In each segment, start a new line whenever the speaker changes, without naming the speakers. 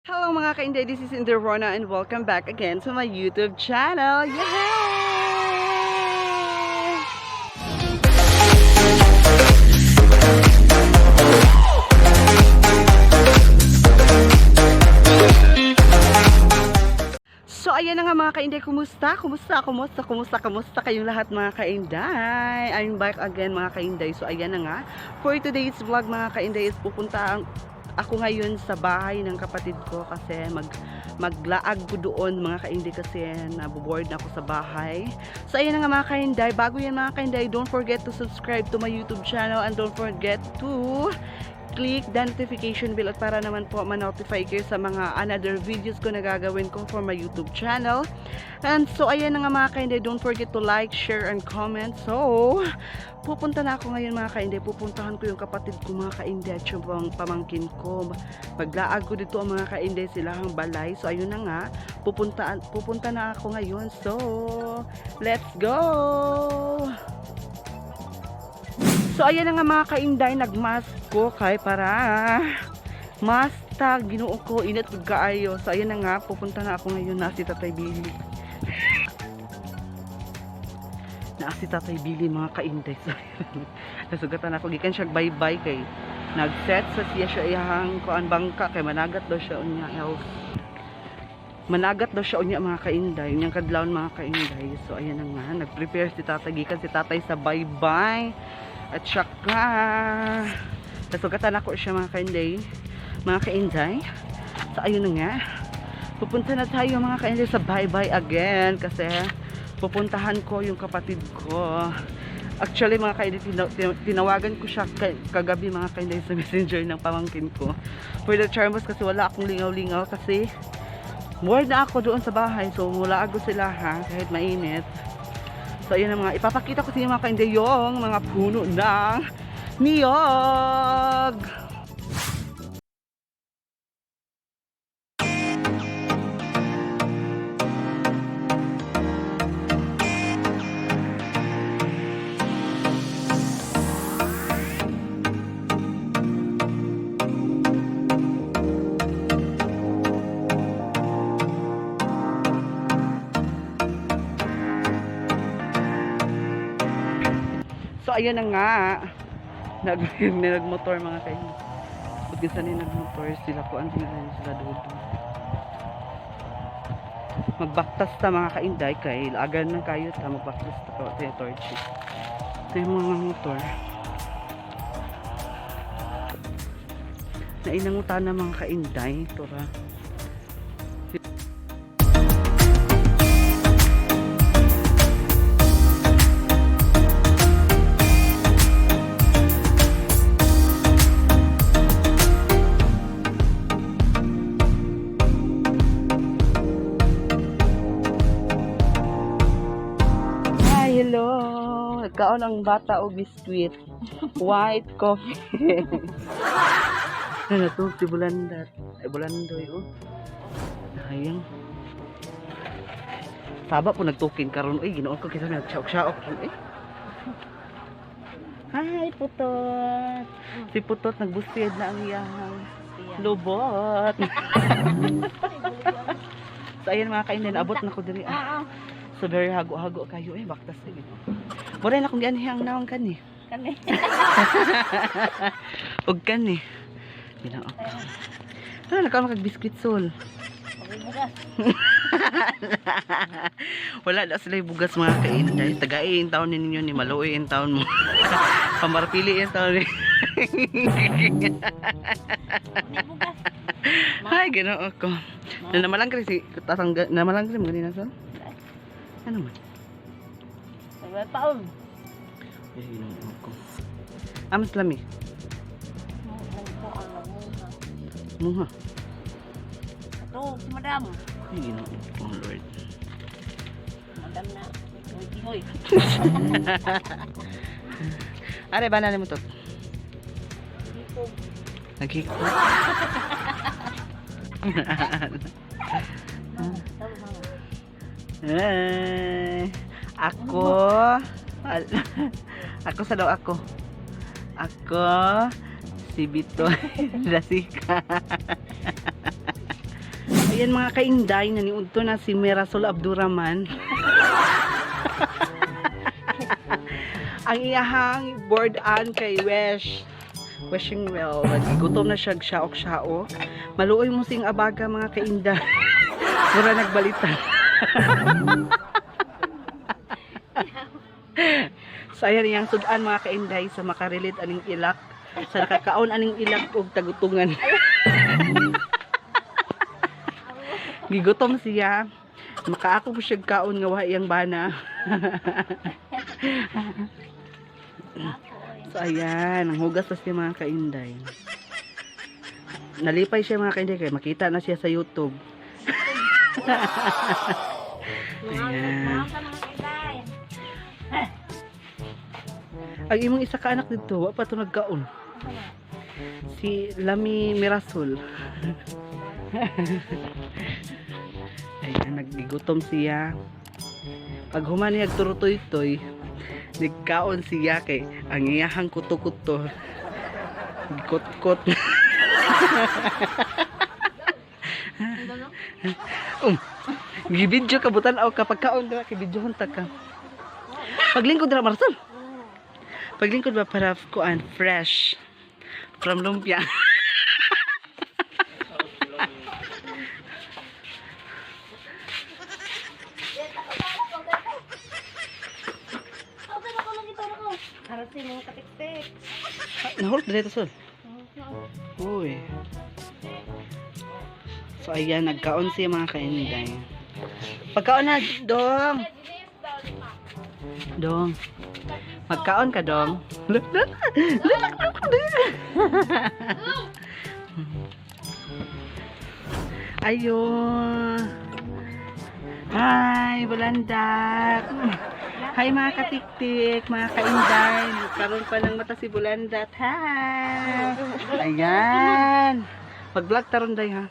Hello mga ka-Inday, this is Inday Rona and welcome back again to my YouTube channel. Yay! So ayan na nga mga ka-Inday, kumusta kayong lahat mga ka-Inday? I'm back again mga ka-Inday. So ayan na nga, for today's vlog mga ka-Inday is pupunta ako ngayon sa bahay ng kapatid ko kasi maglaag ko doon mga ka-Inday kasi naboboard na ako sa bahay. So ayan na nga mga ka-Inday, bago yan mga ka-Inday, don't forget to subscribe to my YouTube channel and don't forget to click the notification bell at para naman po ma-notify kayo sa mga another videos ko na gagawin ko for my YouTube channel. And so ayan na nga mga ka-Inday, don't forget to like, share, and comment. So pupunta na ako ngayon mga ka-Inday, pupuntahan ko yung kapatid ko mga ka-Inday at yung pamangkin ko. Maglaag ko dito ang mga ka-Inday silang balay. So ayun na nga, pupunta na ako ngayon. So let's go! So ayan na nga mga ka-Inday, nagmask ko kay para mastag Ginoo ko init ug kaayo. So ayan na nga, pupunta na ako ngayon na si Tatay Billy. Na si Tatay Billy mga ka-Inday. So nasugatan ako gikan siya bye-bye kay nagset sa siya iyang kuan bangka kay managat daw siya unya else. Managat daw siya unya mga ka-Inday, unyang kadlawon mga ka-Inday. So ayan na nga, nag-prepare si Tatay gikan si Tatay sa bye-bye. At saka nasugatan ako siya mga ka-Inday. So ayun na nga, pupunta na tayo mga ka-Inday sa bye-bye again kasi pupuntahan ko yung kapatid ko. Actually mga ka-Inday, tinawagan ko siya kagabi mga ka-Inday sa messenger ng pamangkin ko for the charmos kasi wala akong lingaw-lingaw kasi bored na ako doon sa bahay. So mula ako sila kahit mainit. So ayan na mga, ipapakita ko sa inyo mga ka-Inday yung mga puno ng niyog. So ayun na nga, nagmotor mga kayo. Pag isa na nagmotor sila po, ang tingnan sila doon. Magbaktas ta mga ka-Inday kay lagan ng kayo ta, magbaktas ta ko ito yung torch. Ito yung mga motor. Nainangutan na mga ka-Inday. Ito ra. Hello! Nagkaon ang bata o biskwit. White coffee. Ano to? Si Bulandar. Ay, Bulandoy, oh. Ayang. Saba po nagtukin karon. Ay, ginoon ko. Kisa may nagsiyaok-siyaok. Eh. Hi, Putot! Si Putot, nagbustid na ang iyang lubot. So, ayan mga ka-Inday, naabot na ko diri. So very hago-hago kayo baktas na gito. Boray na kung ganihang naong kani. Kani. Og kani. Binaok. Ano nakaon kag biscuit sol? Wala na sila bugas mga ka-Inday. Tagain taon ninyo ni maluoy ang taon mo. Pamarpili ang taon ni. Ay, ganoon ako. Namalang kasi tatangga, namalang kasi ganina sol. Ano man?
Sabay taon.
Ay, ginoon ako. Amas lami. Muha.
Ito, si Madam.
Ay, ginoon ako, Lord.
Madam na. Hoy.
Are, banana mo to?
Dito.
Nagkiko. Ako sa daw ako si Bitoy Lasika. Ayan mga kainday, naniudto na si Mirasol Abduraman. Ang iyahang board-an kay Wishing well. Gutom na siya shaok-shaok. Maluoy mo sing abaga mga kainday. Mura nagbalitan. So ayan yung sudan mga kainday sa makarilit aning ilak. Sa nakakaon aning ilak og tagutungan. Gigutom siya. Makaako po siya kaon nga wahayang bana. So ayan, ang hugas pa siya mga kainday. Nalipay siya mga kainday kaya makita na siya sa YouTube. Ayan. Ang imong isa ka anak dito, wa pa ito nagkaon. Si Lami Mirasol. Ayan, nagigutom siya. Pag humaniyag turutoy-toy, nagkaon siya kay ang iyahang kuto-kuto. Gikot-kot. Gibidyo ka butan aw kapag kaon dira kay bidyohon ta ka. Paglingkod dira Marcel. Paglingkod ba para kuan fresh from lumpia.
Harasin mo katik-tik.
Nahulog dito sol. Uy. So ayan, nagkaon siya mga kainday. Pagkaon na, Dong. Dong. Magkaon ka, Dong. Ayun. Hi, Bulandat. Hi mga katiktik, mga kainday. Karoon pa ng mata si Bulandat. Hi. Ayan. Mag-vlog taron day ha.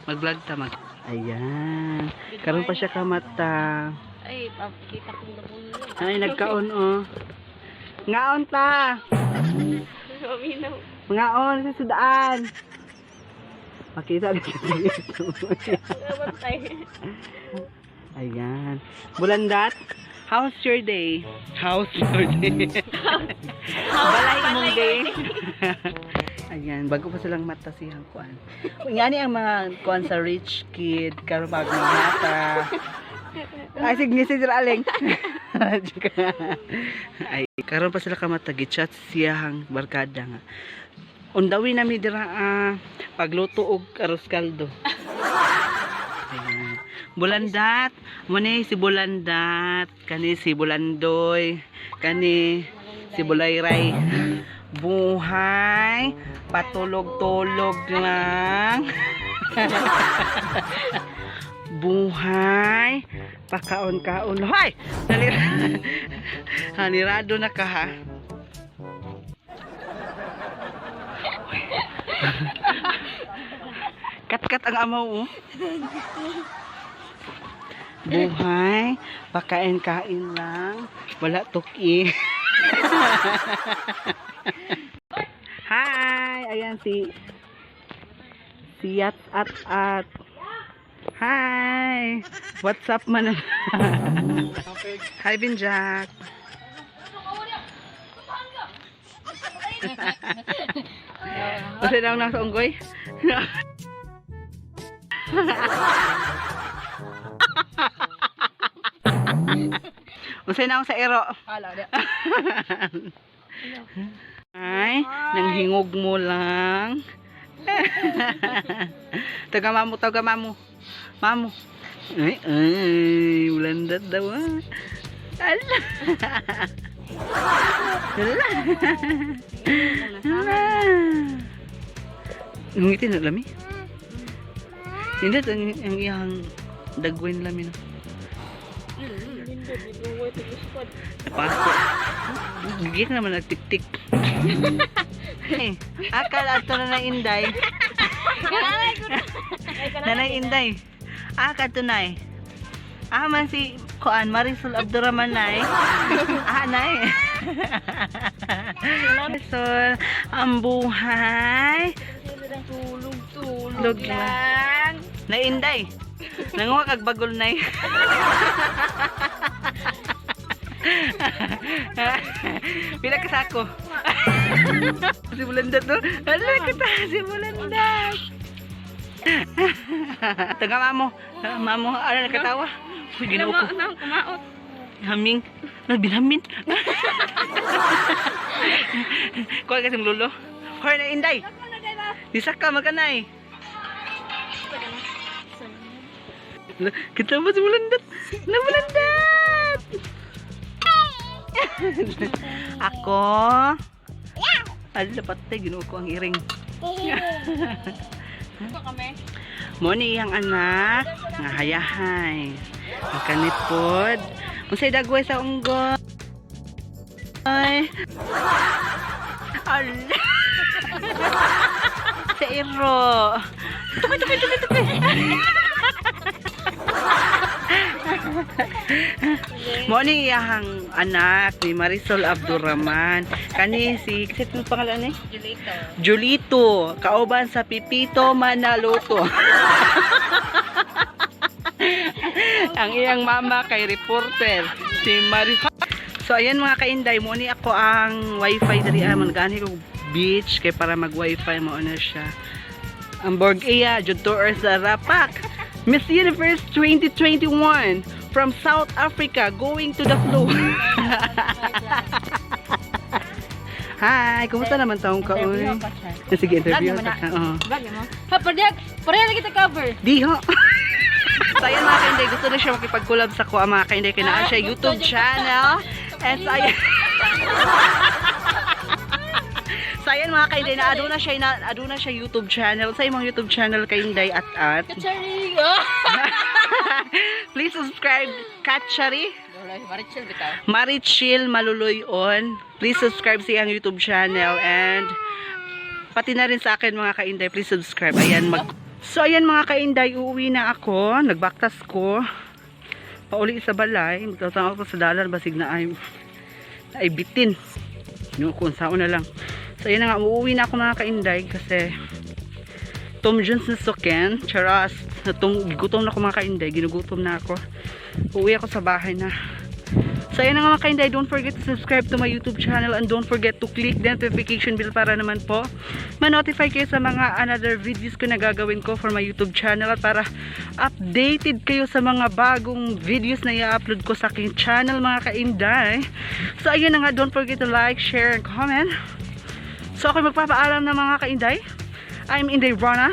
Mag-vlog ta mag. Ayan. Karoon pa siya ka mata.
Ay, pakita ko na po.
Ay, nagkaon oh. Ngaon ta.
Maminaw.
Ngaon sa sudaan. Makita dito. Ayan. Bulandat, how's your day? How's your day? Balay mong day. Ayan, bago pa silang mata siyang kuan. Yan ang mga kuan sa rich kid, karon bago mata. Ay, sige, aling. Ay, karon pa sila kamata gichat siyang barkada nga. Undawi nami dira pagluto og arroz caldo. Ayan. Bulandat, mo ni si Bulandat, kani si Bulandoy, kani si Bulayray. Buhay, patulog-tulog lang. Buhay, pakaon-kaon. Hoy! Hanirado na ka ha. Kat-kat ang amaw oh. Buhay, pakain-kain lang. Wala tuki. Hi! Ayan si At. Hi! What's up man? Hi Binjak. Kasi daw nasa unggoy. Usay na ako sa ero. Ay, nanghingog mo lang. Taga mamo. Mamo. Ay, Bulandat daw ah. Ala. Ala. Ngungitin na lami. Hindi ang iyang dagwin lami na. Pasko. Gigit naman nagtik-tik. Akala ito na inday. Nanay inday. Ito na eh. Man si Kuan Marisol Abduraman nay. Nay. Marisol, ang buhay.
Tulog lang.
Nainday. Nanguha kag bagol nay. Pila ka sako? Si Bulandat no? Hala ka ta, si Bulandat. Taga mamo. Mamo, ano nakatawa? Uy, ginoo ko.
Kumaot.
Haming. Binhamin. Kuha kasi mong lulo. Hoy na inday. Di ka magkanay. Kita mo si Bulandat. Na Bulandat. Ako. Ala patay, ginoo ko ang iring.
Ito kami.
Moni iyang anak nga hayahay. Ang kanipod. Unsay dagway sa unggoy. Ay. Ala. Sa iro. Tukoy. Moni iyang anak ni Marisol Abdurrahman. Kani si kasi itong pangalan eh?
Julito.
Julito, kauban sa Pipito Manaluto. Ang iyang mama kay reporter si Marisol. So ayan mga kainday, mo ni ako ang wifi dali man gani ko beach kay para mag wifi mo na siya. Ang Borg iya jud tour sa Rapak. Miss Universe 2021 from South Africa going to the floor. Hi, kumusta naman taong ka? Sige, interview ka. Oo.
Bagay mo. Ha, pareha lagi kita cover.
Di ho. So ayan mga kainday, gusto na siya makipag-collab sa ko mga kainday, kinaan siya YouTube channel. And so ayan. So ayan mga kainday, naaduna siya YouTube channel. Sa imong YouTube channel kainday at.
Kachari.
Please subscribe Kachari.
Marichil bitaw.
Marichil Maluloyon. Please subscribe sa iyang YouTube channel and pati na rin sa akin mga kainday, please subscribe. Ayan So ayan mga kainday, uuwi na ako. Nagbaktas ko. Pauli sa balay. Magtatang ako sa dalan basig na ay bitin. No, kung saan na lang. So ayan na nga, uuwi na ako mga kainday kasi Tom Jones na suken. Charas. Gutom na ako mga kainday. Ginugutom na ako. Uuwi ako sa bahay na. So ayan na nga mga kainday, don't forget to subscribe to my YouTube channel and don't forget to click the notification bell para naman po ma-notify kayo sa mga another videos ko na gagawin ko for my YouTube channel at para updated kayo sa mga bagong videos na i-upload ko sa aking channel mga kainday. So ayun na nga, don't forget to like, share, and comment. So ako magpapaalam na mga kainday. I'm Inday Rona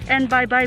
and bye. Bye.